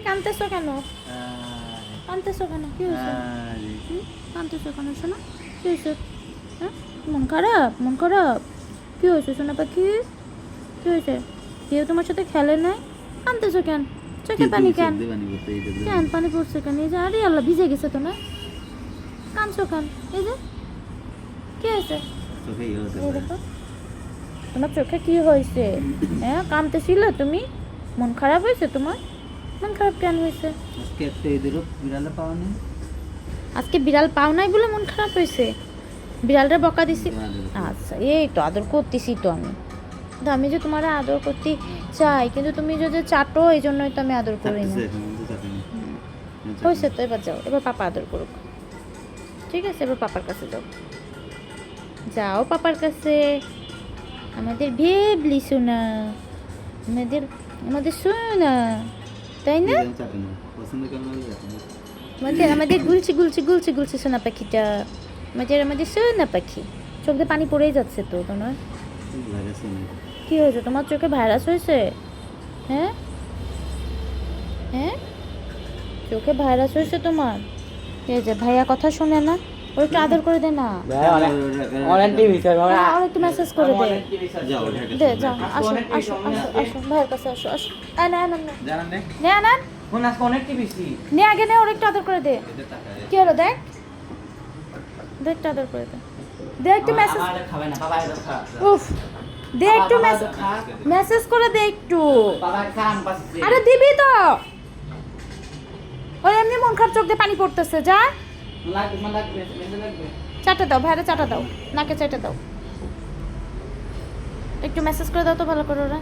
কাঁদতেছো কেন? কাঁদতেছো কেন? কি হয়েছে? কাঁদতেছো কেন শোনা? কি হয়েছে? হ্যাঁ, মন খারাপ? মন খারাপ? কি হয়েছে সোনা পাখি? কি হয়েছে? কেউ তোমার সাথে খেলে নাই? কাঁদতেছো কেন? চোখে পানি কেন? কেন পানি পড়ছে কেন? এই যে আরে আল্লাহ ভিজে গেছে তো না? কাঁদছো কেন? এই যে কি হয়েছে? এই দেখো তোমার চোখে কি হয়েছে? হ্যাঁ, কাঁদতেছিলে তুমি? মন খারাপ হয়েছে তোমার? মন খারাপ কেন হয়েছে? আজকে বিড়াল পাও নাই বলে মন খারাপ হয়েছে? বিড়ালটা বকা দিছি? আচ্ছা, এই তো আদর করতেছি তো আমি। কিন্তু আমি যে তোমার আদর করতে চাই, কিন্তু তুমি যদি চাটো এই জন্যই তো আমি আদর করি না। হয়েছে তো, এবার যাও, এবার পাপা আদর করুক। ঠিক আছে, এবার পাপার কাছে যাও। যাও পাপার কাছে। আমাদের ভেবলি সোনা, আমাদের আমাদের সোনা, তাই না? আমাদের আমাদের গুলছি গুলছি গুলছি গুলছি সোনা পাখিটা, আমাদের সোনা পাখি। চোখ দিয়ে পানি পড়েই যাচ্ছে তো তোমার। কি হয়েছে তোমার চোখে? ভাইরাস হয়েছে? হ্যাঁ হ্যাঁ, চোখে ভাইরাস হয়েছে তোমার? এই যে ভাইয়া কথা শোনে না, ও একটু আদর করে দে না। আর একটু মেসেজ করে দে। দে যাও, আসো আসো আসো আসো ভাইয়ের কাছে আসো আসো। না না না না না, নে আগে নে, ওর একটু আদর করে দে। কি হলো দেখ, দে একটু আদর করে দে। দে একটু মেসেজ, উফ, দে একটু মেসেজ করে দে একটু। আরে দিবি তো, ওই এমনি মন খারাপ, চোখ দিয়ে পানি পড়তেছে। যা চাটা দাও, ভাইরে চাটা দাও, নাকে চাটা দাও। একটু মেসেজ করে দাও তো ভালো করে ওরা।